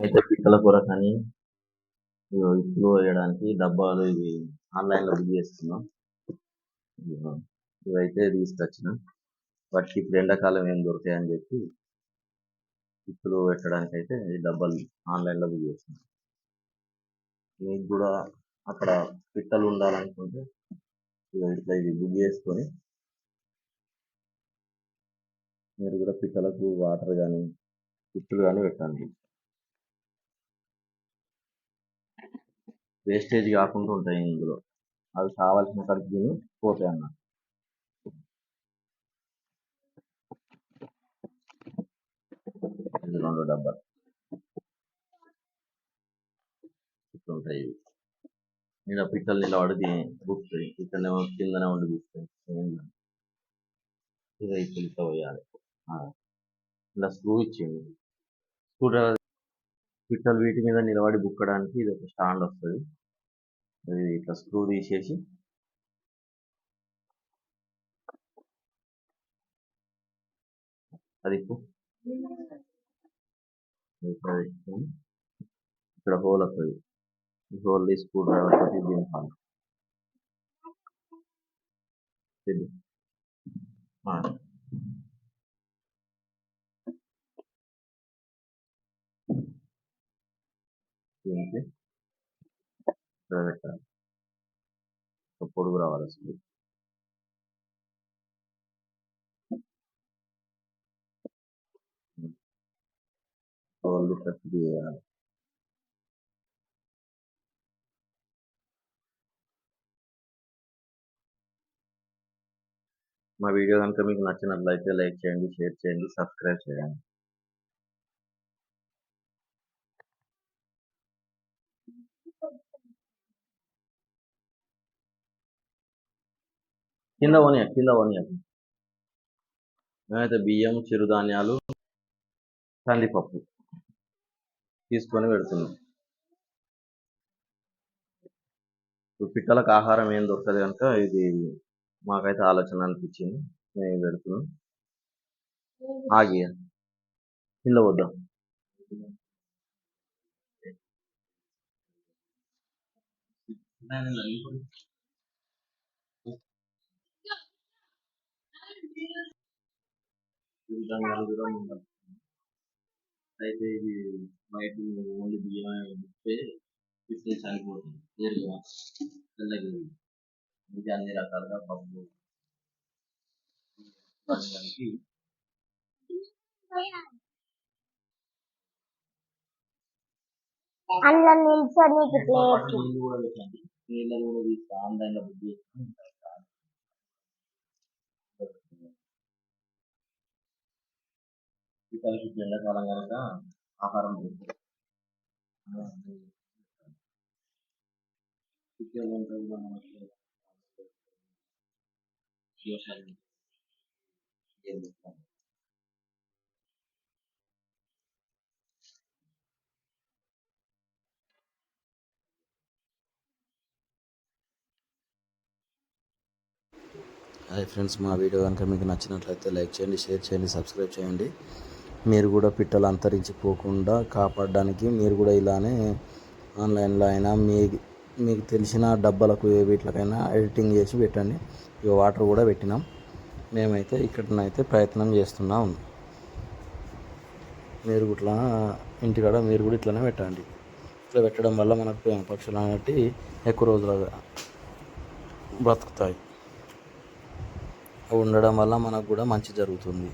అయితే పిక్కల కూరకని ఇట్లు వేయడానికి డబ్బాలు ఇవి ఆన్లైన్లో బుక్ చేసుకున్నాం. ఇదిగో ఇవైతే తీసుకొచ్చిన వాటికి ఇప్పుడు ఎండాకాలం ఏం దొరుకుతాయని చెప్పి ఇట్లు పెట్టడానికి అయితే ఈ డబ్బాలు ఆన్లైన్లో బుక్ చేస్తున్నాం. మీకు కూడా అక్కడ పిట్టలు ఉండాలనుకుంటే ఇట్లా ఇది బుక్ చేసుకొని మీరు కూడా పిట్టలకు వాటర్ కానీ పిట్టులు కానీ పెట్టండి. వేస్టేజ్ కాకుండా ఉంటాయి ఇందులో, అవి కావాల్సిన కాడికి తిని పోతాయి అన్న. ఇది 2 డబ్బాలు ఉంటాయి. ఇవి నేను పిట్టలు నిలబడి బుక్తాయి, ఇక్కడనే కిందనే ఉండి బుక్తాయి. ఇక ఇప్పుడు పోయాలి. ఇలా స్క్రూ ఇచ్చింది. స్క్రూ డ్రైవర్ పిట్టలు వీటి మీద నిలబడి బుక్కడానికి ఇది ఒక స్టాండ్ వస్తుంది. ఇది ఇట్లా స్క్రూ తీసేసి అది ఇక్కడ హోల్ వస్తుంది. హోల్ తీసి స్క్రూ డ్రైవర్ తోటి దింపాలి. దీనికి పెట్టాలి. పొడుగు రావాలి అసలు. హోల్ కట్ చేయాలి. మా వీడియో కనుక మీకు నచ్చినట్లయితే లైక్ చేయండి, షేర్ చేయండి, సబ్స్క్రైబ్ చేయండి. కింద పోనీయ మేమైతే బియ్యం, చిరుధాన్యాలు, కందిపప్పు తీసుకొని పెడుతున్నాం. పిట్టలకు ఆహారం ఏం దొరకదు కనుక ఇది మాకైతే ఆలోచన అనిపించింది, మేము పెడుతున్నాం. ఆగియ కింద వద్దాం. అయితే ఇది బయట ఓన్లీ బియ్యం ఇస్తే పిల్లలు చనిపోతుంది. నేరుగా తెల్లగి ఇది అన్ని రకాలుగా పప్పు దానికి నీళ్ళు కూడా పెట్టండి. నీళ్ళు కూడా తీసి ఆన్లైన్లో బుక్ చేసుకుని పిల్లలకి ఎండాకాలం కనుక ఆహారం దొరుకుతుంది. హాయ్ ఫ్రెండ్స్, మా వీడియో కనుక మీకు నచ్చినట్లయితే లైక్ చేయండి, షేర్ చేయండి, సబ్స్క్రైబ్ చేయండి. మీరు కూడా పిట్టలు అంతరించిపోకుండా కాపాడడానికి మీరు కూడా ఇలానే ఆన్లైన్లో అయినా మీకు తెలిసిన డబ్బాలకు వీటికైనా ఎడిటింగ్ చేసి పెట్టండి. ఇక వాటర్ కూడా పెట్టినాం. మేమైతే ఇక్కడనైతే ప్రయత్నం చేస్తున్నాం. మీరు ఇట్లా ఇంటికాడ మీరు కూడా ఇట్లనే పెట్టండి. ఇట్లా పెట్టడం వల్ల మనకు పక్షులు అనేవి ఎక్కువ రోజులుగా బ్రతుకుతాయి. ఉండడం వల్ల మనకు కూడా మంచి జరుగుతుంది.